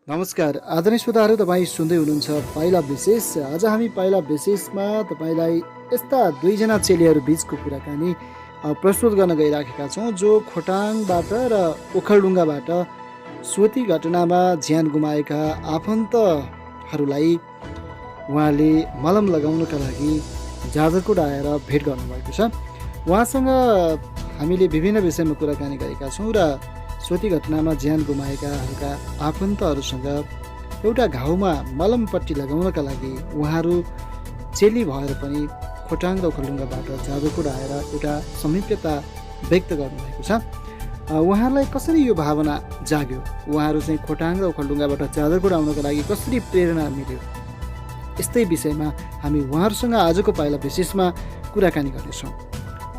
नमस्कार आदरणीय श्रोताहरू, तपाईँ सुन्दै हुनुहुन्छ पाइला विशेष। आज हामी पाइला विशेषमा तपाईँलाई यस्ता दुईजना चेलीहरू बिचको कुराकानी प्रस्तुत गर्न गइराखेका छौँ, जो खोटाङबाट र ओखलढुङ्गाबाट स्वती घटनामा ज्यान गुमाएका आफन्तहरूलाई उहाँले मलम लगाउनका लागि जाजरकोट आएर भेट गर्नुभएको छ। उहाँसँग हामीले विभिन्न विषयमा कुराकानी गरेका छौँ र स्वती घटनामा ज्यान गुमाएकाहरूका आफन्तहरूसँग एउटा घाउमा मलमपट्टी लगाउनका लागि उहाँहरू चेली भएर पनि खोटाङ र ओखलढुङ्गाबाट जाजरकोट आएर एउटा समीप्यता व्यक्त गर्नुभएको छ। उहाँहरूलाई कसरी यो भावना जाग्यो, उहाँहरू चाहिँ खोटाङ र ओखलढुङ्गाबाट जाजरकोट आउनको लागि कसरी प्रेरणा मिल्यो, यस्तै विषयमा हामी उहाँहरूसँग आजको पाइला विशेषमा कुराकानी गर्नेछौँ।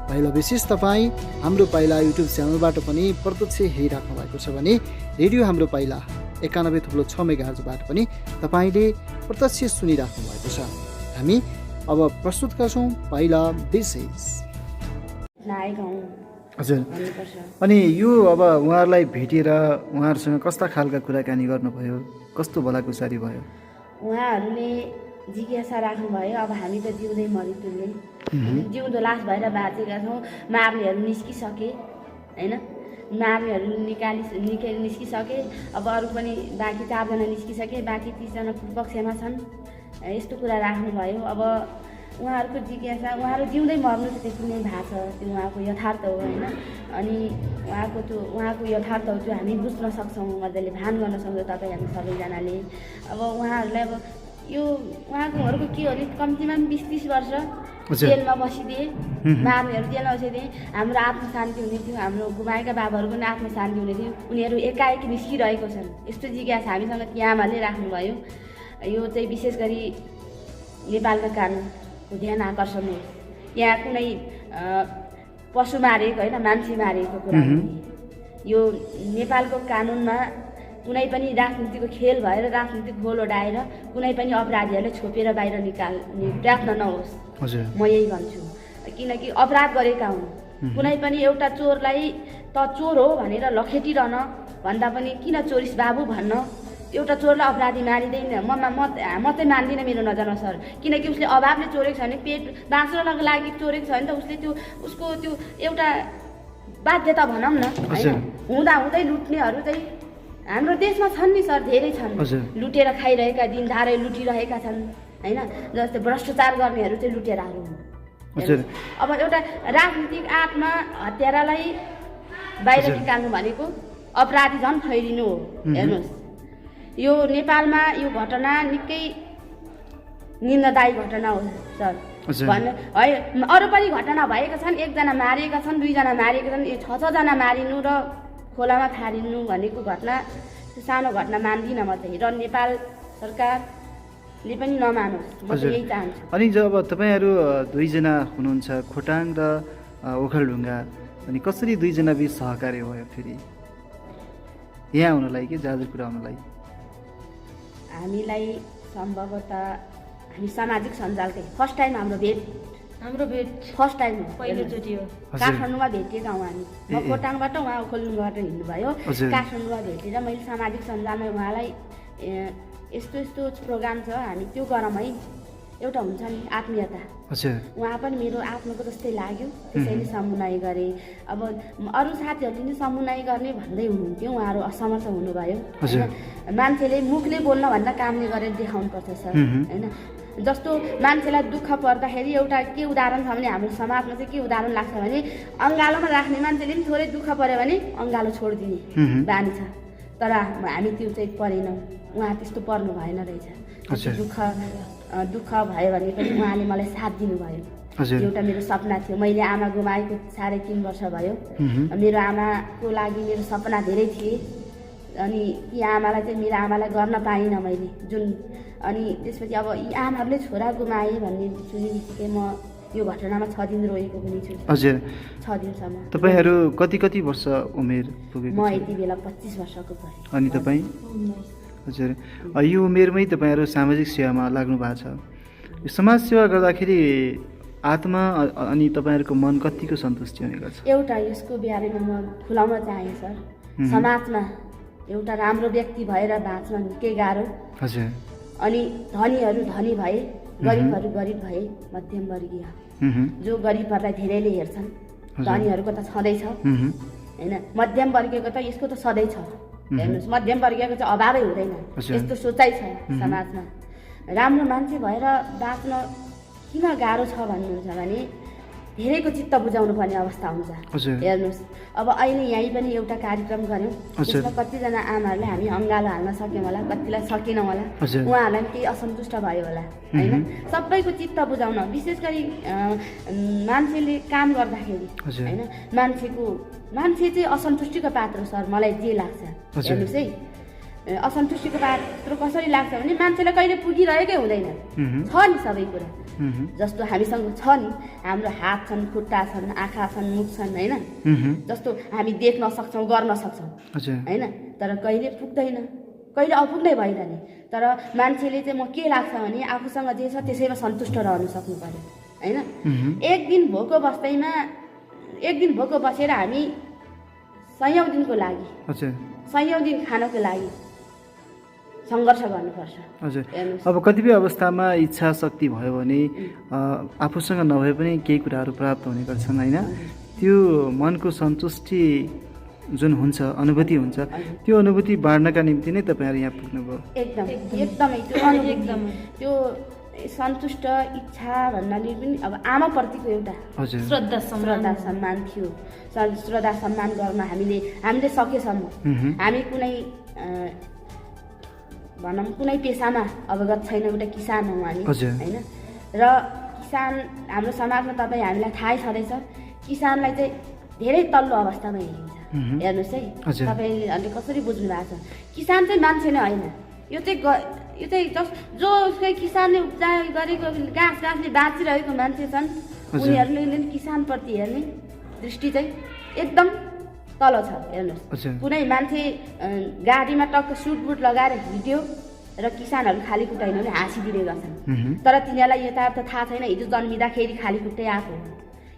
पाइला विशेष तपाईँ हाम्रो पाइला युट्युब च्यानलबाट पनि प्रत्यक्ष हेरिराख्नु भएको छ भने रेडियो हाम्रो पाइला 91.6 मेगाहर्जबाट पनि तपाईँले प्रत्यक्ष सुनिराख्नु भएको छ। हामी अब प्रस्तुत गर्छौँ पाइला विशेष। हजुर, अनि यो अब उहाँहरूलाई भेटेर उहाँहरूसँग कस्ता खालका कुराकानी गर्नुभयो, कस्तो भलाकुसारी भयो? उहाँहरूले जिज्ञासा राख्नुभयो। अब हामी त जिउँदै मरितुल्य जिउँदो लास भएर बाँचेका छौँ। मार्नेहरू निस्किसके होइन, मार्नेहरू निस्किसके। अब अरू पनि बाँकी 4 जना निस्किसके, बाँकी 30 जना पक्षमा छन्। यस्तो कुरा राख्नुभयो। अब उहाँहरूको जिज्ञासा, उहाँहरू जिउँदै मर्नु चाहिँ त्यति नै भएको छ, त्यो उहाँको यथार्थ हो होइन। अनि उहाँको यथार्थ हो त्यो हामी बुझ्न सक्छौँ, मजाले भान गर्न सक्छौँ तपाईँ हामी सबैजनाले। अब उहाँहरूलाई अब यो उहाँकोहरूको के हो भने कम्तीमा 20-30 वर्ष जेलमा बसिदिए, मार्नेहरू जेलमा बसिदिए, हाम्रो आत्मशान्ति हुने थियो, हाम्रो गुमाएका बाबाहरूको पनि आत्मशान्ति हुने थियो। उनीहरू एकाएक निस्किरहेको छन्, यस्तो जिज्ञासा हामीसँग ती आमाले राख्नुभयो। यो चाहिँ विशेष गरी नेपालका कानुनको ध्यान आकर्षण हो। यहाँ कुनै पशु मारेको होइन, मान्छे मारेको कुरा यो नेपालको कानुनमा कुनै पनि राजनीतिको खेल भएर राजनीतिक गोल ओडाएर कुनै पनि अपराधीहरूले छोपेर बाहिर राख्न नहोस्, म यही भन्छु। किनकि अपराध गरेका हुन्। कुनै पनि एउटा चोरलाई त चोर हो भनेर लखेटिरहन भन्दा पनि किन चोरिस बाबु भन्न, एउटा चोरलाई अपराधी मारिँदैन। म चाहिँ मान्दिनँ मेरो नजरमा सर। किनकि उसले अभावले चोरेको छ भने, पेट बाँच्नको लागि चोरेको छ भने त उसले उसको त्यो एउटा बाध्यता भनौँ न होइन। हुँदै लुट्नेहरू चाहिँ हाम्रो देशमा छन् नि सर, धेरै छन्। लुटेर खाइरहेका, दिनधारै लुटिरहेका छन् होइन। जस्तै भ्रष्टाचार गर्नेहरू चाहिँ लुटेराहरू हुन्। अब एउटा राजनीतिक आत्मा हत्यारालाई बाहिर निकाल्नु भनेको अपराधी झन् फैलिनु हो। हेर्नुहोस्, यो नेपालमा यो घटना निकै निन्ददायी घटना हो सर भन्ने है। अरू पनि घटना भएका छन्, 1 जना मारिएका छन्, 2 जना मारिएका छन्, 6 जना मारिनु र खोलामा फालिनु भनेको घटना सानो घटना मान्दिनँ म चाहिँ। र नेपाल सरकारले पनि नमानोस्, म चाहिँ यही चाहन्छु। अनि जब तपाईँहरू 2 जना हुनुहुन्छ खोटाङ र ओखलढुङ्गा, अनि कसरी 2 जना बिच सहकार्य भयो फेरि यहाँ आउनलाई कि जाजरकोट आउनलाई? हामीलाई सम्भवतः हामी सामाजिक सञ्जालकै फर्स्ट टाइम हाम्रो भेट फर्स्ट टाइम हो, पहिलोचोटि हो। काठमाडौँमा भेटेका हौँ हामी। म खोटाङबाट, उहाँ ओखलढुङ्गाबाट हिँड्नुभयो। काठमाडौँमा भेटेर मैले सामाजिक सञ्जालमा उहाँलाई यस्तो प्रोग्राम छ, हामी त्यो गरौँ है, एउटा हुन्छ नि आत्मीयता। उहाँ पनि मेरो आत्माको जस्तै लाग्यो, त्यसैले समुदाय गरेँ। अब अरू साथीहरूले नि समुदाय गर्ने भन्दै हुनुहुन्थ्यो, उहाँहरू असमर्थ हुनुभयो। मान्छेले मुखले बोल्न भन्दा कामले गरेर देखाउनुपर्छ सर होइन। जस्तो मान्छेलाई दुःख पर्दाखेरि एउटा के उदाहरण छ भने, हाम्रो समाजमा चाहिँ के उदाहरण लाग्छ भने, अङ्गालोमा राख्ने मान्छेले पनि थोरै दुःख पऱ्यो भने अङ्गालो छोडिदिने बानी छ। तर हामी त्यो चाहिँ परेनौँ, उहाँ त्यस्तो पर्नु भएन रहेछ। दुःख भयो भने पनि उहाँले मलाई साथ दिनुभयो। एउटा मेरो सपना थियो, मैले आमा गुमाएको 3.5 वर्ष भयो। मेरो आमाको लागि मेरो सपना धेरै थिए। अनि यी आमालाई चाहिँ, मेरो आमालाई गर्न पाइनँ मैले जुन। अनि त्यसपछि अब यी आमाहरूले छोरा गुमाए भन्ने सुनिसके म यो घटनामा 6 दिन रोएको पनि छु। हजुर, 6 दिनसम्म। तपाईँहरू कति वर्ष उमेर पुगेको? म यति बेला 25 वर्षको भएँ। अनि तपाईँ? हजुर, यो उमेरमै तपाईँहरू सामाजिक सेवामा लाग्नु भएको छ। यो समाज सेवा गर्दाखेरि आत्मा अनि तपाईँहरूको मन कतिको सन्तुष्टि हुने गर्छ? एउटा यसको बारेमा म खुलाउन चाहेँ सर। समाजमा एउटा राम्रो व्यक्ति भएर बाँच्न निकै गाह्रो। हजुर। अनि धनीहरू धनी भए, गरिबहरू गरिब भए, मध्यमवर्गीय जो गरिबहरूलाई धेरैले हेर्छन्, धनीहरूको त छँदैछ होइन, मध्यमवर्गीयको त यसको त सधैँ छ। हेर्नुहोस्, मध्यमवर्गीयको चाहिँ अभावै हुँदैन, यस्तो सोचाइ छ समाजमा। राम्रो मान्छे भएर बाँच्न किन गाह्रो छ भन्नुहुन्छ भने धेरैको चित्त बुझाउनु पर्ने अवस्था हुन्छ। हेर्नुहोस्, अब अहिले यहीँ पनि एउटा कार्यक्रम गऱ्यौँ, त्यसमा कतिजना आमाहरूले हामी अङ्गालो हाल्न सक्यौँ होला, कतिलाई सकेनौँ होला, उहाँहरूलाई केही असन्तुष्ट भयो होला होइन। सबैको चित्त बुझाउन, विशेष गरी मान्छेले काम गर्दाखेरि होइन, मान्छे चाहिँ असन्तुष्टिको पात्र सर, मलाई जे लाग्छ। हेर्नुहोस् है, असन्तुष्टिको पात्र कसरी लाग्छ भने मान्छेलाई कहिले पुगिरहेकै हुँदैन, छ नि सबै कुरा। जस्तो हामीसँग छ नि, हाम्रो हात छन्, खुट्टा छन्, आँखा छन्, मुख छन् होइन, जस्तो हामी देख्न सक्छौँ, गर्न सक्छौँ होइन, तर कहिले पुग्दैन, कहिले अपुग्नै भइरहने। तर मान्छेले चाहिँ म के लाग्छ भने आफूसँग जे छ त्यसैमा सन्तुष्ट रहनु सक्नु पर्यो होइन। एक दिन भोको बसेर हामी सयौँ दिनको लागि, सयौँ दिन खानको लागि सङ्घर्ष गर्नुपर्छ। हजुर। अब कतिपय अवस्थामा इच्छा शक्ति भयो भने आफूसँग नभए पनि केही कुराहरू प्राप्त हुने गर्छन् होइन, त्यो मनको सन्तुष्टि जुन हुन्छ, अनुभूति हुन्छ, त्यो अनुभूति बाँड्नका निम्ति नै तपाईँहरू यहाँ पुग्नुभयो। एकदमै त्यो सन्तुष्ट इच्छा भन्नाले पनि अब आमाप्रतिको एउटा श्रद्धा सम्मान थियो। श्रद्धा सम्मान गर्न हामीले सकेसम्म, हामी कुनै पेसामा अवगत छैन, एउटा किसान हौँ हामी होइन। र किसान हाम्रो समाजमा तपाईँ हामीलाई थाहै छँदैछ, किसानलाई चाहिँ धेरै तल्लो अवस्थामा हेरिन्छ। हेर्नुहोस् है, तपाईँहरूले कसरी बुझ्नु भएको छ, किसान चाहिँ मान्छे नै होइन, यो चाहिँ जो किसानले उपजा गरेको घाँसले बाँचिरहेको मान्छे छन्, उनीहरूले किसानप्रति हेर्ने दृष्टि चाहिँ एकदम तल छ। हेर्नुहोस्, कुनै मान्छे गाडीमा टक्क सुटबुट लगाएर हिँड्यो र किसानहरू खाली खुट्टा हिँड्यो भने हाँसिदिने गर्छन्, तर तिनीहरूलाई यथार्थ थाहा छैन, हिजो जन्मिँदाखेरि खाली खुट्टै आएको,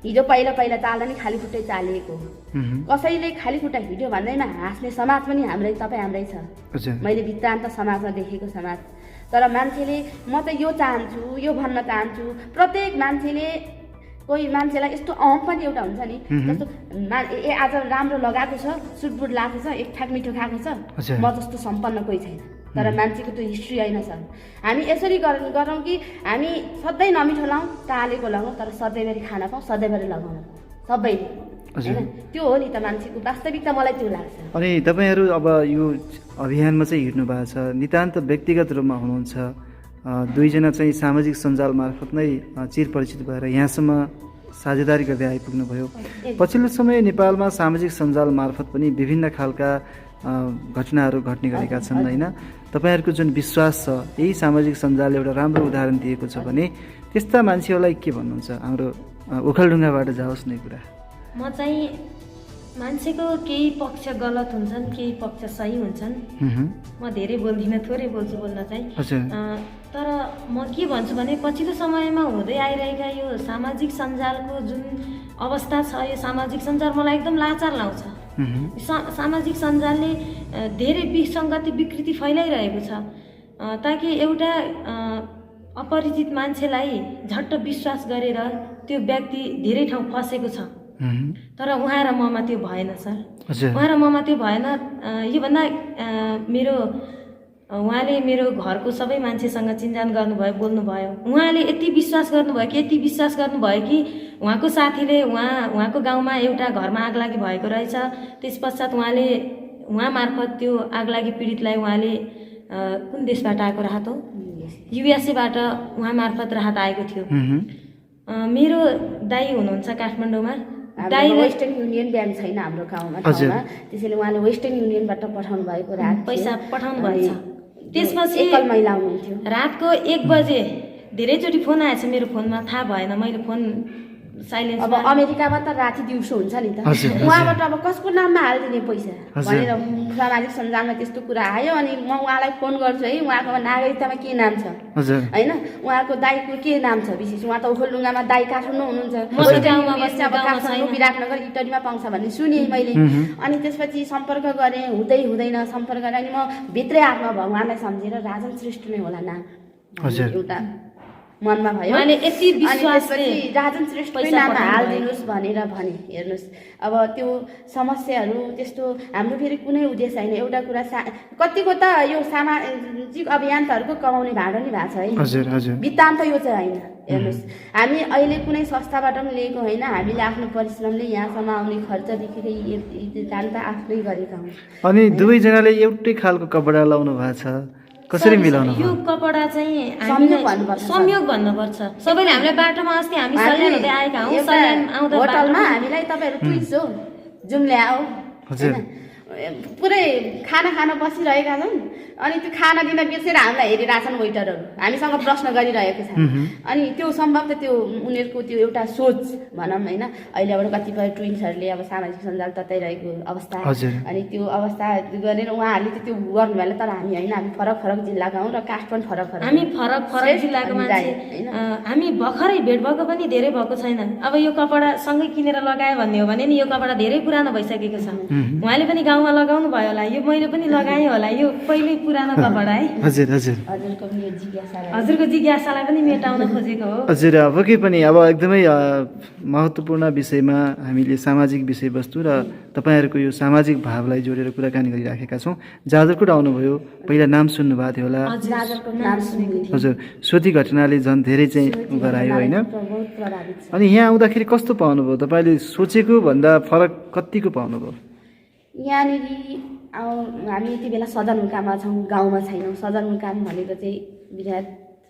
हिजो पहिला चाल्दा नि खाली खुट्टै चालिएको। कसैले खाली खुट्टा हिँड्यो भन्दैमा हाँस्ने समाज पनि हाम्रै छ। मैले वृत्तान्त समाजमा देखेको समाज। तर मान्छेले म त यो चाहन्छु, यो भन्न चाहन्छु, प्रत्येक मान्छेले, कोही मान्छेलाई यस्तो अहम पनि एउटा हुन्छ नि, जस्तो आज राम्रो लगाएको छ, सुटबुट लगाएको छ, एक ठाक मिठो खाएको छ, म जस्तो सम्पन्न कोही छैन। तर मान्छेको त्यो हिस्ट्री होइन सर। हामी यसरी गरौँ कि हामी सधैँ नमिठो लाउँ, टालेको लगाउँ, तर सधैँभरि खाना पाऊँ, सधैँभरि लगाउँ सबैले होइन। त्यो हो नि त मान्छेको वास्तविकता, मलाई त्यो लाग्छ। अनि तपाईँहरू अब यो अभियानमा चाहिँ हिँड्नु भएको छ, नितान्त व्यक्तिगत रूपमा हुनुहुन्छ, दुईजना चाहिँ सामाजिक सञ्जाल मार्फत नै चिरपरिचित भएर यहाँसम्म साझेदारी गर्दै आइपुग्नुभयो। पछिल्लो समय नेपालमा सामाजिक सञ्जाल मार्फत पनि विभिन्न खालका घटनाहरू घट्ने गरेका छन् होइन। तपाईँहरूको जुन विश्वास छ, यही सामाजिक सञ्जालले एउटा राम्रो उदाहरण दिएको छ भने त्यस्ता मान्छेहरूलाई के भन्नुहुन्छ? हाम्रो ओखलढुङ्गाबाट जाओस् नै कुरा। म चाहिँ मान्छेको केही पक्ष गलत हुन्छन्, केही पक्ष सही हुन्छन्। म धेरै बोल्दिनँ, थोरै बोल्छु बोल्न चाहिँ। तर म के भन्छु भने पछिल्लो समयमा हुँदै आइरहेका यो सामाजिक सञ्जालको जुन अवस्था छ, यो सामाजिक सञ्जाल मलाई एकदम लाचार लाउँछ। सामाजिक सञ्जालले धेरै विसङ्गति, विकृति फैलाइरहेको छ, ताकि एउटा अपरिचित मान्छेलाई झट्ट विश्वास गरेर त्यो व्यक्ति धेरै ठाउँ फसेको छ। तर उहाँ र ममा त्यो भएन सर, उहाँ र ममा त्यो भएन। योभन्दा उहाँले मेरो घरको सबै मान्छेसँग चिन्जान गर्नुभयो, बोल्नुभयो। उहाँले यति विश्वास गर्नुभयो कि उहाँको साथीले उहाँको गाउँमा एउटा घरमा आगलागी भएको रहेछ। त्यस पश्चात उहाँ मार्फत त्यो आगलागी पीडितलाई उहाँले कुन देशबाट आएको राहत हो, युएसएबाट उहाँ मार्फत राहत आएको थियो। मेरो दाइ हुनुहुन्छ काठमाडौँमा, वेस्टर्न युनियन ब्याङ्क छैन हाम्रो गाउँमा, त्यसैले उहाँले वेस्टर्न युनियनबाट पठाउनु भएको पैसा पठाउनु भएछ। त्यसपछि एकल महिला हुनुहुन्थ्यो। रातको 1 बजे धेरैचोटि फोन आएछ मेरो फोनमा, थाहा भएन, मैले फोन साइलेन्स अब अमेरिकामा त राति दिउँसो हुन्छ नि त उहाँबाट अब कसको नाममा हालिदिने पैसा भनेर सामाजिक सञ्जालमा त्यस्तो कुरा आयो अनि म उहाँलाई फोन गर्छु है उहाँको नागरिकतामा के नाम छ होइन उहाँको दाईको के नाम छ विशेष उहाँ त ओखलढुङ्गामा दाई काठमाडौँ हुनुहुन्छ काठमाडौँ विराटनगर इटरीमा पाउँछ भन्ने सुनेँ मैले अनि त्यसपछि सम्पर्क गरेँ हुँदैन सम्पर्क गरेँ अनि म भित्रै आत्मा भगवान्लाई सम्झेर राजन श्रेष्ठ नै होला नाम एउटा मनमा भयो अनि त्यसपछि राजन श्रेष्ठकै नाममा हालिदिनुहोस् भनेर भने हेर्नुहोस् अब त्यो समस्याहरू त्यस्तो हाम्रो फेरि कुनै उद्देश्य होइन एउटा कुरा कतिको त यो सामाजिक अभियान्ताहरूको कमाउने भाँडो नै भएको छ है वृत्तान्त यो चाहिँ होइन हेर्नुहोस् हामी अहिले कुनै संस्थाबाट पनि लिएको होइन हामीले आफ्नो परिश्रमले यहाँसम्म आउने खर्चदेखि काम त आफ्नै गरेका हौँ अनि दुवैजनाले एउटै खालको कपडा लाउनु भएको छ कसरी मिलाउनु यो कपडा चाहिँ संयोग भन्नुपर्छ सबैले हामीलाई बाटोमा अस्ति हामी सल्यान हुँदै आएका हौँ सल्यान आउँदा होटलमा हामीलाई तपाईँहरू ट्विट्स हो जुम ल्याऊ पुरै खाना खान बसिरहेका छन् अनि त्यो खाना दिन बिर्सेर हामीलाई हेरिरहेछन् वेटरहरू हामीसँग प्रश्न गरिरहेको छ अनि त्यो सम्भव त त्यो उनीहरूको त्यो एउटा सोच भनौँ होइन अहिलेबाट कतिपय ट्विन्सहरूले अब सामाजिक सञ्जाल तताइरहेको अवस्था अनि त्यो अवस्था गरेर उहाँहरूले त त्यो गर्नु भएन तर हामी होइन हामी फरक फरक जिल्लाका हौँ र कास्ट पनि फरक हामी फरक जिल्लाको मान्छे हामी भर्खरै भेट भएको पनि धेरै भएको छैन अब यो कपडा सँगै किनेर लगायो भन्ने हो भने नि यो कपडा धेरै पुरानो भइसकेको छ उहाँले पनि गाउँमा लगाउनु भयो होला यो मैले पनि लगाएँ होला यो पहिल्यै पुरानो कपडा है हजुरको जिज्ञासालाई पनि मेटाउन खोजेको हो हजुर पक्कै पनि अब एकदमै महत्त्वपूर्ण विषयमा हामीले सामाजिक विषयवस्तु र तपाईँहरूको यो सामाजिक भावलाई जोडेर कुराकानी गरिराखेका छौँ जाजरकोट आउनुभयो पहिला नाम सुन्नुभएको थियो होला हजुर सोधी घटनाले झन् धेरै चाहिँ गरायो होइन अनि यहाँ आउँदाखेरि कस्तो पाउनुभयो तपाईँले सोचेको भन्दा फरक कतिको पाउनुभयो यहाँनिर हामी यति बेला सदरमुकाममा छौँ गाउँमा छैनौँ सदरमुकाम भनेको चाहिँ विराट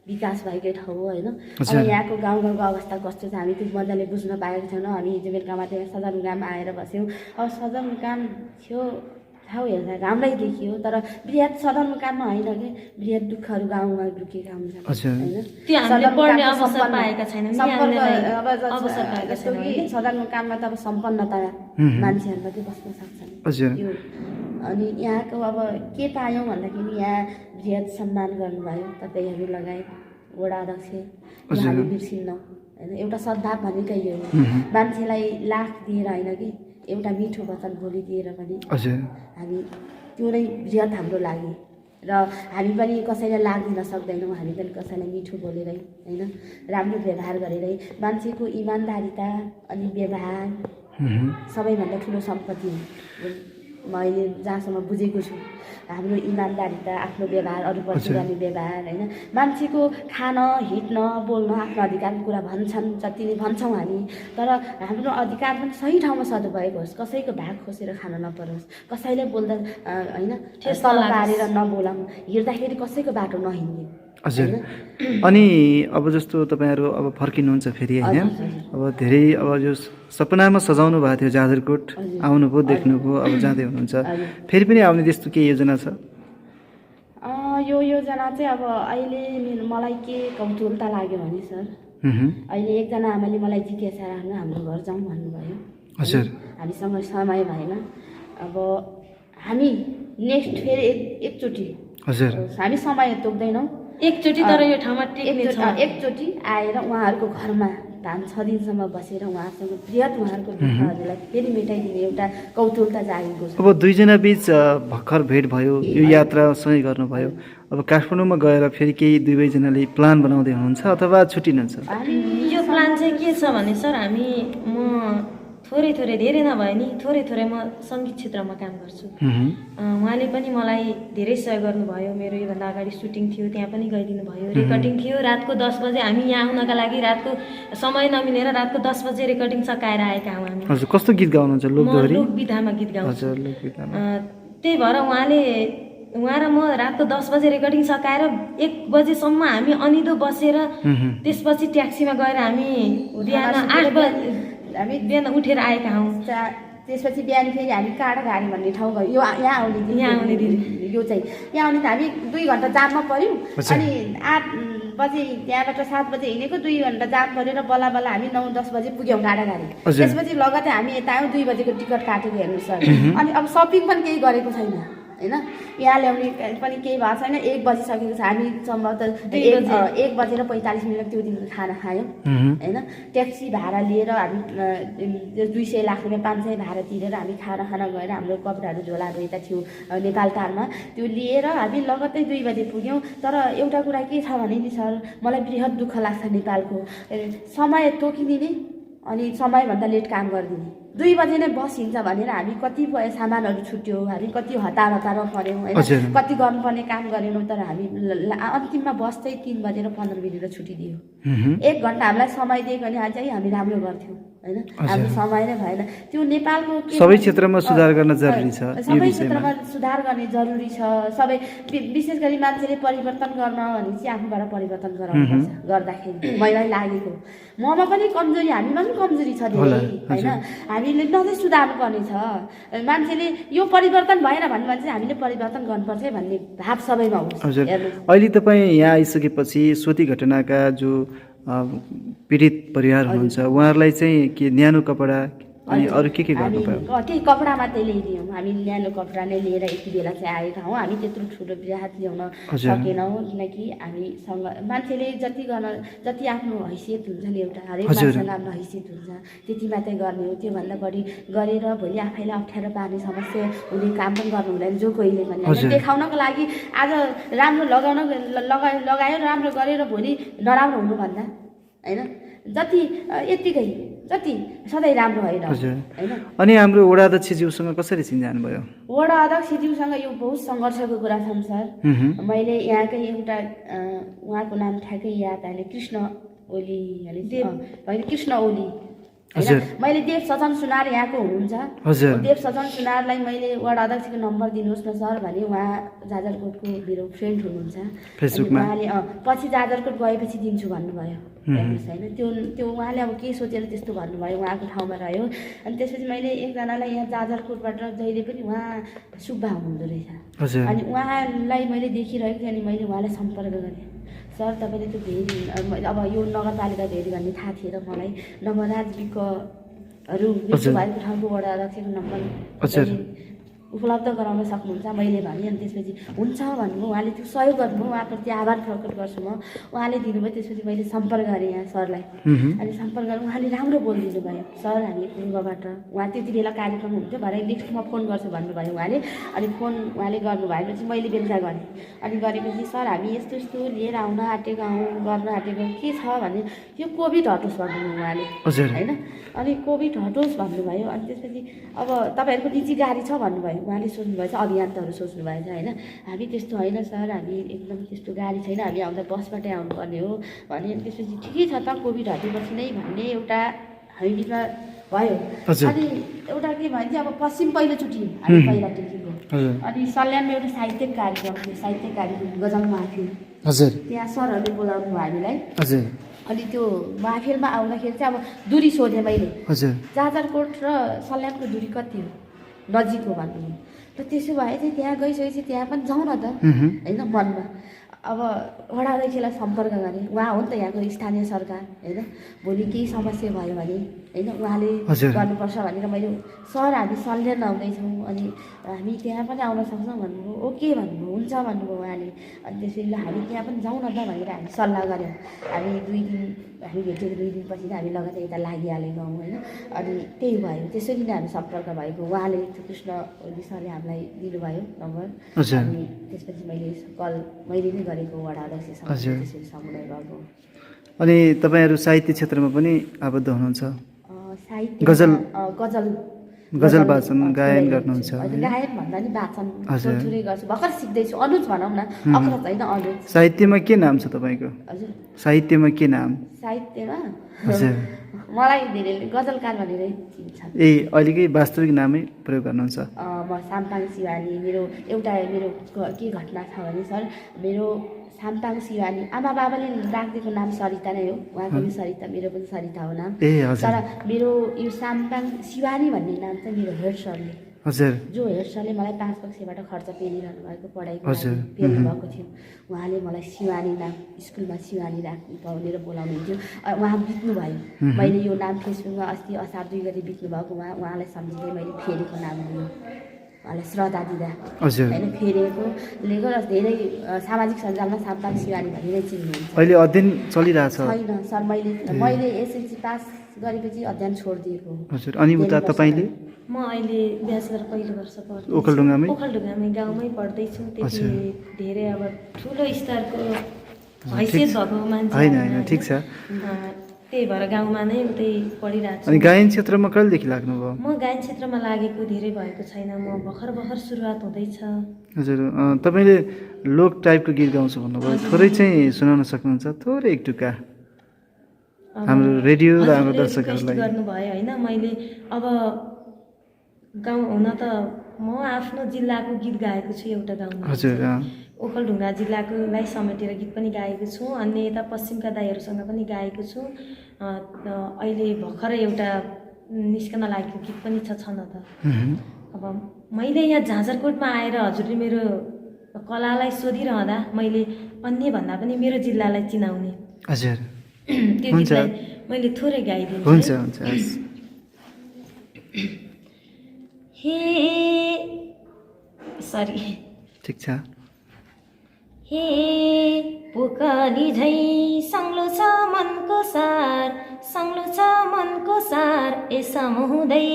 विकास भएकै ठाउँ हो होइन अब यहाँको गाउँको अवस्था कस्तो छ हामी त्यो मजाले बुझ्न पाएका छैनौँ हामी हिजो बेलुका मात्रै सदरमुकाममा आएर बस्यौँ अब सदरमुकाम थियो ठाउँ हेर्दा राम्रै देखियो तर बृहत सदरमुकाममा होइन कि बृहत दुःखहरू गाउँमा ढुकेका हुन्छन् सदरमुकाममा त अब सम्पन्नता मान्छेहरू मात्रै बस्न सक्छन् अनि यहाँको अब के पायौँ भन्दाखेरि यहाँ बृहत सम्मान गर्नुभयो तपाईँहरू लगायत वडा अध्यक्ष हामी बिर्सिन्नौँ होइन एउटा सद्भाव भनेकै यो मान्छेलाई लाख दिएर होइन कि एउटा मिठो वचन बोलिदिएर पनि हामी त्यो नै बृहत हाम्रो लागि र हामी पनि कसैलाई लाग दिन सक्दैनौँ हामी पनि कसैलाई मिठो बोलेरै होइन राम्रो व्यवहार गरेरै मान्छेको इमान्दारिता अनि व्यवहार सबैभन्दा ठुलो सम्पत्ति हो मैले जहाँसम्म बुझेको छु हाम्रो इमान्दारिता आफ्नो व्यवहार अरूप्रति गर्ने व्यवहार होइन मान्छेको खान हिँड्न बोल्न आफ्नो अधिकारको कुरा भन्छन् जति नै भन्छौँ हामी तर हाम्रो अधिकार पनि सही ठाउँमा सदुपयोग होस् कसैको भाग खोसेर खान नपरोस् कसैले बोल्दा होइन तल पारेर नबोलाउँ हिँड्दाखेरि कसैको बाटो नहिँड्ने हजुर अनि अब जस्तो तपाईँहरू अब फर्किनुहुन्छ फेरि होइन अब धेरै अब यो सपनामा सजाउनु भएको थियो जाजरकोट आउनुभयो देख्नुभयो अब जाँदै हुनुहुन्छ फेरि पनि आउने त्यस्तो के योजना छ यो योजना चाहिँ अब अहिले मलाई के कौतूहलता लाग्यो भने सर अहिले एकजना आमाले मलाई जिज्ञासा राख्नु हाम्रो घर जाउँ भन्नुभयो हजुर हामीसँग समय भएन अब हामी नेक्स्ट फेरि एकचोटि हजुर हामी समय तोक्दैनौँ एकचोटि तर यो ठाउँमा एकचोटि आएर उहाँहरूको घरमा 5-6 दिनसम्म बसेर उहाँसँग बृहत उहाँहरूको दुःखहरूलाई फेरि मेटाइदिने एउटा कौतूहलता जागेको छ अब दुईजना बीच भर्खर भेट भयो यो यात्रा सँगै गर्नुभयो अब काठमाडौँमा गएर फेरि केही दुवैजनाले प्लान बनाउँदै हुनुहुन्छ अथवा छुट्टिनुहुन्छ यो प्लान चाहिँ के छ भने सर म थोरै धेरै नभए नि थोरै म सङ्गीत क्षेत्रमा काम गर्छु उहाँले पनि मलाई धेरै सहयोग गर्नुभयो मेरो योभन्दा अगाडि सुटिङ थियो त्यहाँ पनि गइदिनु भयो रेकर्डिङ थियो रातको 10 बजे हामी यहाँ आउनका लागि रातको समय नमिलेर रातको 10 बजे रेकर्डिङ सकाएर आएका हौँ हामी हजुर कस्तो गीत गाउनुहुन्छ लोकविधामा गीत गाउँछु त्यही भएर उहाँ र म रातको 10 बजे रेकर्डिङ सकाएर 1 बजेसम्म हामी अनिदो बसेर त्यसपछि ट्याक्सीमा गएर हामी बिहान 8 बजे हामी बिहान उठेर आएका हौँ त्यसपछि बिहान फेरि हामी काँडाघारी भन्ने ठाउँ गयो यो यहाँ आउने दिन यो चाहिँ यहाँ आउने त हामी 2 घन्टा जाममा पऱ्यौँ अनि 8 बजे त्यहाँबाट 7 बजे हिँडेको 2 घन्टा जाम परेर बल्ल बल्ल हामी 9-10 बजे पुग्यौँ काँडाघारी त्यसपछि लगतै हामी यता आयौँ 2 बजेको टिकट काटेको हेर्नुहोस् सर अनि अब सपिङ पनि केही गरेको छैन होइन यहाँ ल्याउने पनि केही भएको छैन 1 बजिसकेको छ हामी सम्भवतः 1 बजेर 45 मिनट त्यो दिनको खाना खायौँ होइन ट्याक्सी भाडा लिएर हामी 200 लाख रुपियाँ 500 भाडा तिरेर हामी खाना खान गएर हाम्रो कपडाहरू झोलाहरू यता थियो नेपाल टारमा त्यो लिएर हामी लगत्तै 2 बजे पुग्यौँ तर एउटा कुरा के छ भने नि सर मलाई बृहत दुःख लाग्छ नेपालको समय तोकिदिने अनि समयभन्दा लेट काम गरिदिने 2 बजे नै बस हिँड्छ भनेर हामी कतिपय सामानहरू छुट्यो हामी कति हतारमा पऱ्यौँ होइन कति गर्नुपर्ने काम गरेनौँ तर हामी अन्तिममा बस चाहिँ 3 बजेर 15 मिनट छुट्टिदियो 1 घन्टा हामीलाई समय दियो भने अझै हामी राम्रो गर्थ्यौँ होइन हामी समय नै भएन त्यो नेपालको सबै क्षेत्रमा सुधार गर्न जरुरी छ सबै क्षेत्रमा सुधार गर्ने जरुरी छ सबै विशेष गरी मान्छेले परिवर्तन गर्न भने चाहिँ आफूबाट परिवर्तन गराउनुपर्छ गर्दाखेरि मलाई लागेको ममा पनि कमजोरी हामीमा पनि कमजोरी छ धेरै होइन हामीले नजै सुधार्नु पर्ने छ मान्छेले यो परिवर्तन भएन भन्नुभयो चाहिँ हामीले परिवर्तन गर्नुपर्छ भन्ने भाव सबैमा होस् अहिले तपाईँ यहाँ आइसकेपछि सोती घटनाका जो पीडित परिवार हुनुहुन्छ उहाँहरूलाई चाहिँ के न्यानो कपडा अनि अरू के गर्नुभयो त्यही कपडा मात्रै ल्याइदियौँ हामी न्यानो कपडा नै लिएर यति बेला चाहिँ आएका हौँ हामी त्यत्रो ठुलो बिरात ल्याउन सकेनौँ किनकि हामीसँग मान्छेले जति आफ्नो हैसियत हुन्छ नि एउटा हरेक मान्छेसँग आफ्नो हैसियत हुन्छ त्यति मात्रै गर्ने हो त्योभन्दा बढी गरेर भोलि आफैलाई अप्ठ्यारो पार्ने समस्या हुने काम पनि गर्नु हुँदैन जो कोहीले पनि देखाउनको लागि आज राम्रो लगायो राम्रो गरेर भोलि नराम्रो हुनुभन्दा होइन जति सधैँ राम्रो होइन होइन अनि हाम्रो वडा अध्यक्षज्यूसँग कसरी चिन्जान भयो वडा अध्यक्षज्यूसँग यो बहुत सङ्घर्षको कुरा छ सर मैले यहाँकै एउटा उहाँको नाम ठ्याक्कै याद आएन कृष्ण ओली होइन कृष्ण ओली होइन मैले देव सजन सुनार यहाँको हुनुहुन्छ देव सजन सुनारलाई मैले वडा अध्यक्षको नम्बर दिनुहोस् न सर भने उहाँ जाजरकोटको मेरो फ्रेन्ड हुनुहुन्छ उहाँले पछि जाजरकोट गएपछि दिन्छु भन्नुभयो हेर्नुहोस् होइन त्यो उहाँले अब के सोचेर त्यस्तो भन्नुभयो उहाँको ठाउँमा रह्यो अनि त्यसपछि मैले एकजनालाई यहाँ जाजरकोटबाट जहिले पनि उहाँ सुब्बा हुनुहुँदो रहेछ अनि उहाँलाई मैले देखिरहेको थिएँ अनि मैले उहाँलाई सम्पर्क गरेँ सर तपाईँले त्यो भेरी अब यो नगरपालिका भेरी भन्ने थाहा थिएन मलाई नवराज विकहरू मृत्यु भएको ठाउँको वडा अध्यक्षको नम्बर उपलब्ध गराउन सक्नुहुन्छ मैले भनेँ अनि त्यसपछि हुन्छ भन्नुभयो उहाँले त्यो सहयोग गर्नुभयो उहाँप्रति आभार प्रकट गर्छु म उहाँले दिनुभयो त्यसपछि मैले सम्पर्क गरेँ यहाँ सरलाई अनि सम्पर्क गरेँ उहाँले राम्रो बोलिदिनु भयो सर हामी पूर्वबाट उहाँ त्यति बेला कार्यक्रम हुन्थ्यो भरे नेक्स्टमा फोन गर्छु भन्नुभयो उहाँले अनि फोन उहाँले गर्नुभएपछि मैले बेलुका गरेँ अनि गरेपछि सर हामी यस्तो यस्तो लिएर आउन आँटेको गर्न आँटेको के छ भने यो कोभिड हटोस् भन्नुभयो उहाँले होइन अनि कोभिड हटोस् भन्नुभयो अनि त्यसपछि अब तपाईँहरूको निजी गाडी छ भन्नुभयो उहाँले सोच्नुभएछ अभियन्ताहरू सोच्नुभएछ होइन हामी त्यस्तो होइन सर हामी एकदम त्यस्तो गाडी छैन हामी आउँदा बसबाटै आउनुपर्ने हो भने त्यसपछि ठिकै छ त कोभिड हटेपछि नै भन्ने एउटा हामी बिचमा भयो अनि एउटा के भयो चाहिँ अब पश्चिम पहिलोचोटि हामी पहिला टेकेको अनि सल्यानमा एउटा साहित्यिक कार्यक्रम थियो साहित्यिक कार्यक्रम गजल महफिल त्यहाँ सरहरूले बोलाउनु भयो हामीलाई अनि त्यो महफिलमा आउँदाखेरि चाहिँ अब दूरी सोधेँ मैले जाजरकोट र सल्यानको दूरी कति हो नजिक हो भन्नु र त्यसो भए चाहिँ त्यहाँ गइसकेपछि त्यहाँ पनि जाउँ न त होइन मनमा अब वडा अध्यक्षलाई सम्पर्क गरेँ उहाँ हो नि त यहाँको स्थानीय सरकार होइन भोलि केही समस्या भयो भने होइन उहाँले गर्नुपर्छ भनेर मैले सर हामी सल्यान आउँदैछौँ अनि हामी त्यहाँ पनि आउन सक्छौँ भन्नुभयो ओके भन्नुभयो हुन्छ भन्नुभयो उहाँले अनि त्यसरी ल हामी त्यहाँ पनि जाउँ न त भनेर हामी सल्लाह गऱ्यौँ हामी 2 दिन हामी भेटेको 2 दिनपछि हामी लगतै यता लागिहालेको हौँ होइन अनि त्यही भयो त्यसरी नै हामी सम्पर्क भएको उहाँले कृष्ण ओली सरले हामीलाई दिनुभयो नम्बर अनि त्यसपछि मैले नै गरेको वडा अध्यक्षसँग त्यसरी समुदाय गएको अनि तपाईँहरू साहित्य क्षेत्रमा पनि आबद्ध हुनुहुन्छ साहित्य गजल वाचन गायन गर्नुहुन्छ गायन भन्दा नि वाचन थोरै गर्छु भर्खर सिक्दैछु अनुज भनौँ न अग्रज होइन अनुज साहित्यमा के नाम छ तपाईँको हजुर साहित्यमा के नाम साहित्यमा हजुर मलाई धेरैले गजलकार भनेरै चिन्छन्। अहिलेकै वास्तविक नामै प्रयोग गर्नुहुन्छ? म साम्पाङ शिवानी। मेरो के घटना छ भने सर, मेरो साम्पाङ शिवानी आमा बाबाले राखिदिएको नाम सरिता नै हो। उहाँको पनि सरिता, मेरो पनि सरिता हो नाम। तर मेरो यो साम्पाङ शिवानी भन्ने नाम चाहिँ मेरो हेड सरले, हजुर, जो हेड सरले मलाई 5 कक्षाबाट खर्च पेलिरहनु भएको पढाइको लागि पेल्नु भएको थियो, उहाँले मलाई शिवानी नाम स्कुलमा शिवानी राख्नु भनेर बोलाउनुहुन्थ्यो। उहाँ बित्नुभयो। मैले यो नाम फेसबुकमा अस्ति असार 2 गते बित्नु भएको, उहाँलाई सम्झिँदै मैले फेरेको नाम दिएँ, उहाँलाई श्रद्धा दिँदा होइन फेरेकोले गर्दा धेरै सामाजिक सञ्जालमा साम्पाङ शिवानी भनेर चिन्नुहुन्छ। अहिले अध्ययन चलिरहेछ? छैन सर, मैले एसएलसी पास गरेपछि अध्ययन छोडिदिएको। हजुर, अनि उता तपाईँले? म अहिले ब्याचलर पहिलो वर्ष पढ्छु ओखलढुङ्गामै गाउँमै पढ्दैछु। त्यति धेरै अब ठुलो स्तरको हैसियत भएको मान्छे होइन, ठिक छ। त्यही भएर गाउँमा नै उतै पढिरहेको छु। अनि गायन क्षेत्रमा कहिलेदेखि लाग्नुभयो? म गायन क्षेत्रमा लागेको धेरै भएको छैन, म भर्खर सुरुवात हुँदैछ। हजुर, तपाईँले लोक टाइपको गीत गाउँछु भन्नुभयो, थोरै चाहिँ सुनाउन सक्नुहुन्छ? थोरै एक टुक्का हाम्रो रेडियो र हाम्रो दर्शकहरूलाई गर्नुभयो होइन। मैले अब गाउँ हुन त म आफ्नो जिल्लाको गीत गाएको छु एउटा गाउँमा। हजुर, ओखलढुङ्गा जिल्लाकोलाई समेटेर गीत पनि गाएको छु, अन्य यता पश्चिमका दाइहरूसँग पनि गाएको छु। अहिले भर्खरै एउटा निस्कन लागेको गीत पनि छ न त। अब मैले यहाँ झाँझरकोटमा आएर हजुरले मेरो कलालाई सोधिरहँदा मैले अन्य भन्दा पनि मेरो जिल्लालाई चिनाउने। हजुर, त्यो गीतलाई मैले थोरै गाइदिन्छु। हुन्छ। हे सरी, ठिक छ। हे पोकाली झै सङ्लो छ मनको सार, सङ्लो छ मनको सार, यसम हुँदै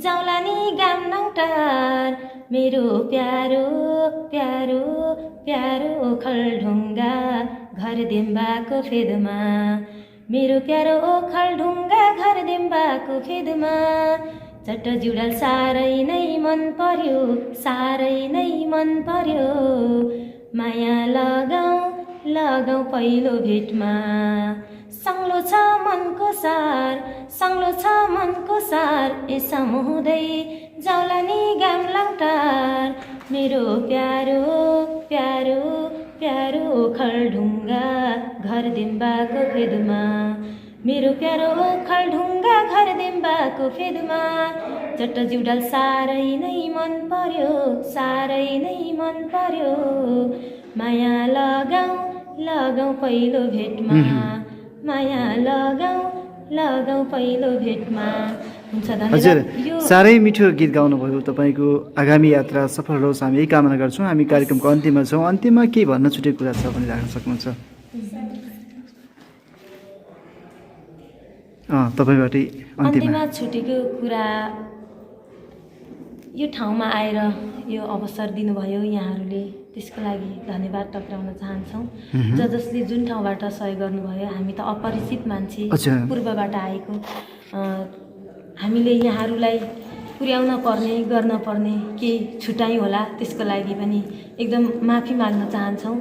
जाउला नि गाम्नाङ टार। मेरो प्यारो प्यारो प्यारो ओखलढुङ्गा घर देम्बाको फेदमा, मेरो प्यारो ओखलढुङ्गा घर देम्बाको फेदमा। चट्ट जुडल साह्रै नै मन पर्यो, साह्रै नै मन पर्यो, माया लगाऊ पहिलो भेटमा। सङ्लो छ मनको सार, सङ्लो छ मनको सार, यसम हुँदै जाउला नि गाम्लाङ टार। मेरो प्यारो प्यारो प्यारो ओखलढुङ्गा घर देम्बाको फेदमा, मेरो प्यारो ओखलढुङ्गा घर देम्बाको फेदमा। चट्ट जुडल साह्रै नै मन पर्यो, साह्रै नै मन पर्यो, माया लगाऊ पहिलो भेटमा, माया लगाऊ पहिलो भेटमा। हुन्छ, हजुर, धन्यवाद। साह्रै मिठो गीत गाउनुभयो। तपाईँको आगामी यात्रा सफल रहोस्, हामी यही कामना गर्छौँ। हामी कार्यक्रमको अन्तिममा छौँ, अन्तिममा के भन्न छुटेको कुरा छ भने राख्न सक्नुहुन्छ? तपाईँबाटै अन्तिममा छुटेको कुरा, यो ठाउँमा आएर यो अवसर दिनुभयो यहाँहरूले, त्यसको लागि धन्यवाद टक्राउन चाहन्छौँ। जसले जुन ठाउँबाट सहयोग गर्नुभयो, हामी त अपरिचित मान्छे, पूर्वबाट आएको, हामीले यहाँहरूलाई पुर्याउन पर्ने गर्न पर्ने केही छुट्याइ होला, त्यसको लागि पनि एकदम माफी माग्न चाहन्छौँ।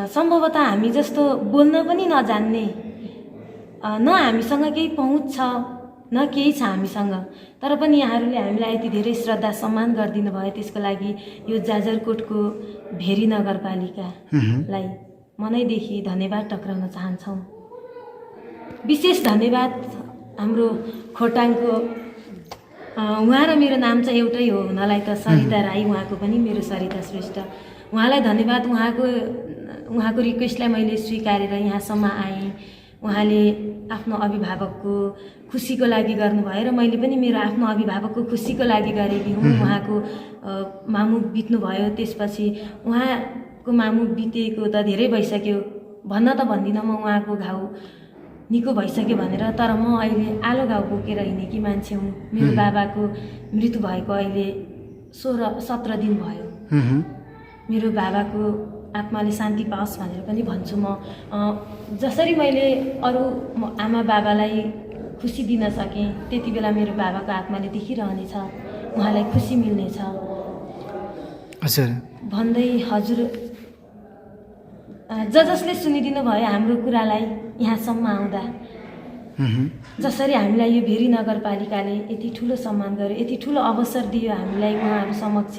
सम्भवतः हामी जस्तो बोल्न पनि नजान्ने, न हामीसँग केही पहुँच छ न केही छ हामीसँग, तर पनि यहाँहरूले हामीलाई यति धेरै श्रद्धा सम्मान गरिदिनु भयो, त्यसको लागि यो जाजरकोटको भेरी नगरपालिकालाई मनैदेखि धन्यवाद टक्राउन चाहन्छौँ। विशेष धन्यवाद हाम्रो खोटाङको, उहाँ र मेरो नाम चाहिँ एउटै हो हुनलाई त, सरिता राई, उहाँको पनि मेरो सरिता श्रेष्ठ। उहाँलाई धन्यवाद। उहाँको रिक्वेस्टलाई मैले स्वीकारेर यहाँसम्म आएँ। उहाँले आफ्नो अभिभावकको खुसीको लागि गर्नुभयो र मैले पनि मेरो आफ्नो अभिभावकको खुसीको लागि गरेकी हुँ। उहाँको मामु बित्नुभयो, त्यसपछि उहाँको मामु बितेको त धेरै भइसक्यो, भन्न त भन्दिनँ म उहाँको घाउ निको भइसक्यो भनेर, तर म अहिले आलो घाउ बोकेर हिँडेकी मान्छे हुँ। मेरो बाबाको मृत्यु भएको अहिले 16-17 दिन भयो। मेरो बाबाको आत्माले शान्ति पाओस् भनेर पनि भन्छु म। जसरी मैले अरू आमा बाबालाई खुसी दिन सकेँ, त्यति बेला मेरो बाबाको आत्माले देखिरहनेछ, उहाँलाई खुसी मिल्नेछ भन्दै हजुर जसले सुनिदिनु भयो हाम्रो कुरालाई यहाँसम्म आउँदा जसरी हामीलाई यो भेरी नगरपालिकाले यति ठुलो सम्मान गर्यो, यति ठुलो अवसर दियो हामीलाई, उहाँहरू समक्ष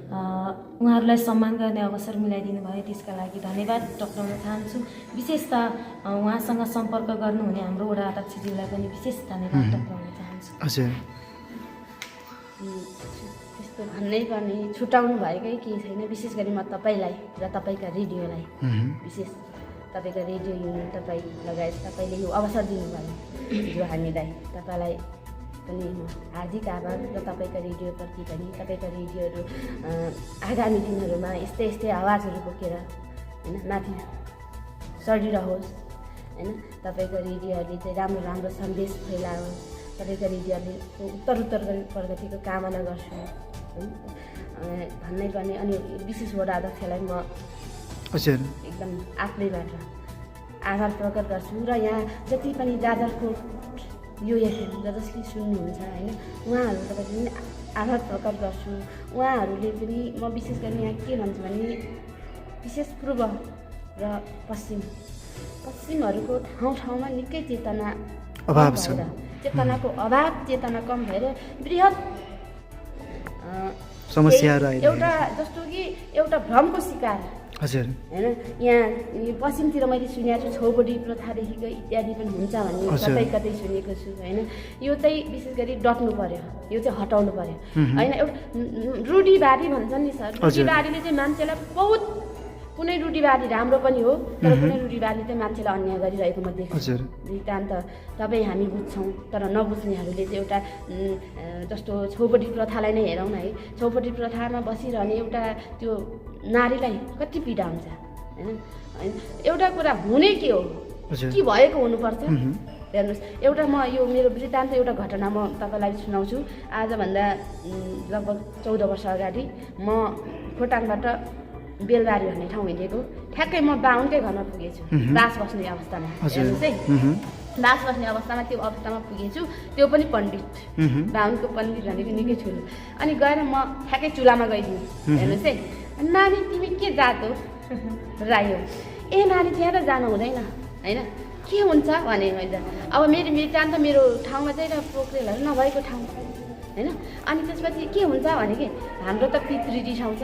उहाँहरूलाई सम्मान गर्ने अवसर मिलाइदिनु भयो, त्यसका लागि धन्यवाद टक्राउन चाहन्छु। विशेष त उहाँसँग सम्पर्क गर्नुहुने हाम्रो वडा अध्यक्षज्यूलाई पनि विशेष धन्यवाद टक्राउन चाहन्छु। हजुर त्यस्तो भन्नै पर्ने छुटाउनु भएकै केही छैन। विशेष गरी म तपाईँलाई र तपाईँका रेडियोलाई विशेष तपाईँको रेडियो युनियन तपाईँ लगायत तपाईँले यो अवसर दिनुभयो जो हामीलाई, तपाईँलाई पनि म हार्दिक आभार र तपाईँका रेडियोप्रति पनि। तपाईँका रेडियोहरू आगामी दिनहरूमा यस्तै यस्तै आवाजहरू बोकेर होइन माथि सडिरहोस् होइन। तपाईँको रेडियोहरूले चाहिँ राम्रो राम्रो सन्देश फैलाओस्। तपाईँको रेडियोले उत्तर प्रगतिको कामना गर्छु भन्नै पर्ने। अनि विशेष वडा अध्यक्षलाई म एकदम आफ्नैबाट आभार प्रकट गर्छु र यहाँ जति पनि जाजरकोट यो एफएम जसले सुन्नुहुन्छ होइन उहाँहरू तपाईँले पनि आभार प्रकट गर्छु। उहाँहरूले पनि म विशेष गरी यहाँ के भन्छु भने विशेष पूर्व र पश्चिमहरूको ठाउँमा निकै चेतना अभाव छ, चेतनाको अभाव, चेतना कम भएर बृहत समस्याहरू एउटा जस्तो कि एउटा भ्रमको शिकार हजुर होइन। यहाँ पश्चिमतिर मैले सुनेको छु छौपडी प्रथादेखिको इत्यादि पनि हुन्छ भन्ने कतै सुनेको छु होइन। यो चाहिँ विशेष गरी डट्नु पर्यो, यो चाहिँ हटाउनु पर्यो होइन। एउटा रूढिवादी भन्छन् नि सर, रूढिवादीले चाहिँ मान्छेलाई बहुत, कुनै रूढिवादी राम्रो पनि हो तर कुनै रूढिवादीले चाहिँ मान्छेलाई अन्याय गरिरहेको म देख्छु। वृत्तान्त तपाईँ हामी बुझ्छौँ तर नबुझ्नेहरूले चाहिँ एउटा जस्तो छौपडी प्रथालाई नै हेरौँ न है। छौपडी प्रथामा बसिरहने एउटा त्यो नारीलाई कति पीडा हुन्छ होइन। एउटा कुरा हुने के हो, के भएको हुनुपर्छ हेर्नुहोस्। एउटा म यो मेरो वृत्तान्त एउटा घटना म तपाईँलाई सुनाउँछु। आजभन्दा लगभग 14 वर्ष अगाडि म खोटाङबाट बेलबारी भन्ने ठाउँ हिँडेको, ठ्याक्कै म बाहुनकै घरमा पुगेछु बास बस्ने अवस्थामा। हेर्नुहोस् है, बास बस्ने अवस्थामा त्यो अवस्थामा पुगेछु, त्यो पनि पण्डित, बाहुनको पण्डित भनेको निकै ठुलो। अनि गएर म ठ्याक्कै चुलामा गइदिएँ। हेर्नुहोस् है, नानी तिमी के जात हो? राई हो। ए नानी त्यहाँ त जानु हुँदैन होइन, के हुन्छ भने मैले अब मेरो वृत्तान्त मेरो ठाउँमा चाहिँ पोखरेलहरू नभएको ठाउँ होइन। अनि त्यसपछि के हुन्छ भने कि हाम्रो त पितृ रिसाउँछ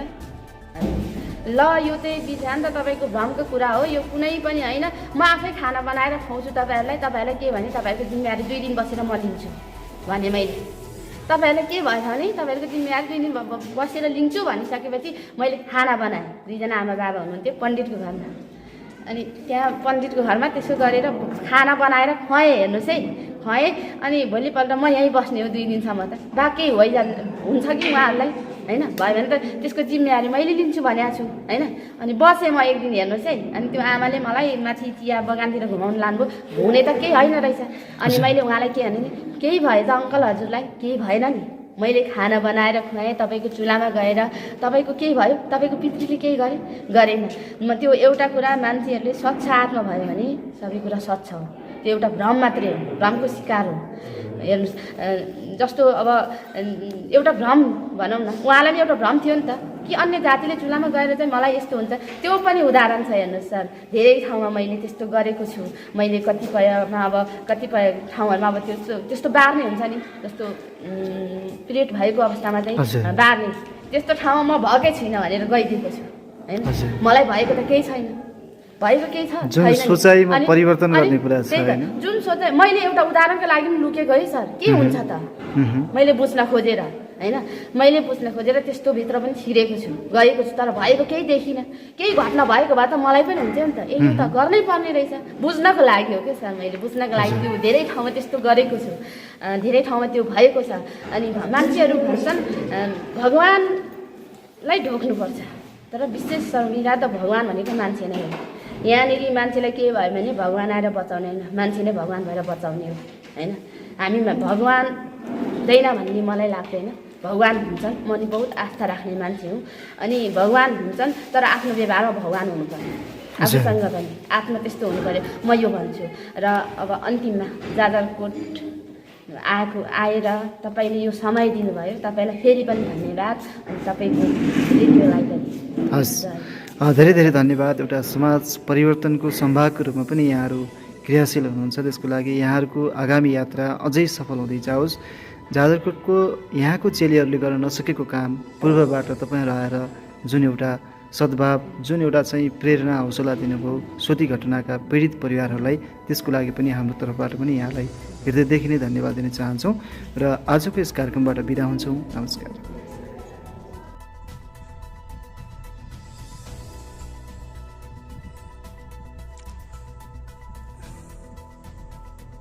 ल, यो चाहिँ वृत्तान्त तपाईँको भ्रमको कुरा हो, यो कुनै पनि होइन। म आफै खाना बनाएर खुवाउँछु तपाईँहरूलाई के भने तपाईँहरूको जिम्मेवारी 2 दिन बसेर म लिन्छु भने मैले। तपाईँहरूलाई के भयो भने तपाईँहरूको जिम्मेवारी 2 दिन बसेर लिन्छु भनिसकेपछि मैले खाना बनाएँ। 2 जना आमा बाबा हुनुहुन्थ्यो पण्डितको घरमा। अनि त्यहाँ पण्डितको घरमा त्यसो गरेर खाना बनाएर खुवाएँ। हेर्नुहोस् है, खुवाएँ। अनि भोलिपल्ट म यहीँ बस्ने हो 2 दिनसम्म त बाँकी हुन्छ कि उहाँहरूलाई होइन। भयो भने त त्यसको जिम्मेवारी मैले लिन्छु भनेको छु होइन। अनि बसेँ म 1 दिन। हेर्नुहोस् है, अनि त्यो आमाले मलाई माथि चिया बगानतिर घुमाउनु लानुभयो। हुने त केही होइन रहेछ। अनि मैले उहाँलाई के भने केही भयो त अङ्कल हजुरलाई? केही भएन नि, मैले खाना बनाएर खुवाएँ, तपाईँको चुलामा गएर तपाईँको केही भयो? तपाईँको पितृले केही गरेन। म त्यो एउटा कुरा मान्छेहरूले स्वच्छ आत्मा भयो भने सबै कुरा स्वच्छ हो। त्यो एउटा भ्रम मात्रै हो, भ्रमको शिकार हो। हेर्नुहोस् जस्तो अब एउटा भ्रम भनौँ न, उहाँलाई पनि एउटा भ्रम थियो नि त कि अन्य जातिले चुलामा गएर चाहिँ मलाई यस्तो हुन्छ। त्यो पनि उदाहरण छ। हेर्नुहोस् सर, धेरै ठाउँमा मैले त्यस्तो गरेको छु। मैले कतिपयमा अब कतिपय ठाउँहरूमा अब त्यस्तो बार्ने हुन्छ नि, जस्तो पिरियड भएको अवस्थामा चाहिँ बार्ने, त्यस्तो ठाउँमा म भएकै छुइनँ भनेर गइदिएको छु होइन। मलाई भएको त केही छैन, भएको केही छ जुन सोचाइमा परिवर्तन गर्ने कुरा छ हैन। जुन सोचाइ मैले एउटा उदाहरणको लागि पनि लुकेको है सर, के हुन्छ त मैले बुझ्न खोजेर होइन, मैले बुझ्न खोजेर त्यस्तो भित्र पनि छिरेको छु, गएको छु। तर भएको केही देखिनँ। केही घटना भएको भए त मलाई पनि हुन्थ्यो नि त। यो त गर्नै पर्ने रहेछ बुझ्नको लागि हो क्या सर। मैले बुझ्नको लागि त्यो धेरै ठाउँमा त्यस्तो गरेको छु, धेरै ठाउँमा त्यो भएको छ। अनि मान्छेहरू भन्छन् भगवान्लाई ढोक्नुपर्छ, तर विशेष संविधा त भगवान् भनेको मान्छे नै हो। यहाँनिर मान्छेलाई के भयो भने भगवान् आएर बचाउने होइन, मान्छे नै भगवान् भएर बचाउने हो होइन। हामी भगवान् हुँदैन भन्ने मलाई लाग्दैन। भगवान् हुन्छन्, म नि बहुत आस्था राख्ने मान्छे हुँ। अनि भगवान् हुन्छन् तर आफ्नो व्यवहारमा भगवान् हुनु पर्यो, आफूसँग पनि आत्मा त्यस्तो हुनु पर्यो, म यो भन्छु। र अब अन्तिममा जाजरकोट आएर तपाईँले यो समय दिनुभयो, तपाईँलाई फेरि पनि धन्यवाद। अनि तपाईँको रेडियोलाई पनि हस्, धेरै धेरै धन्यवाद। एउटा समाज परिवर्तनको सम्भागको रूपमा पनि यहाँहरू क्रियाशील हुनुहुन्छ। त्यसको लागि यहाँहरूको आगामी यात्रा अझै सफल हुँदै जाओस्। जाजरकोटको यहाँको चेलीहरूले गर्न नसकेको काम पूर्वबाट तपाईँहरू आएर जुन एउटा सद्भाव, जुन एउटा चाहिँ प्रेरणा, हौसला दिनुभयो सोती घटनाका पीडित परिवारहरूलाई, त्यसको लागि पनि हाम्रो तर्फबाट पनि यहाँलाई हृदयदेखि नै धन्यवाद दिन चाहन्छौँ र आजको यस कार्यक्रमबाट बिदा हुन्छौँ। नमस्कार।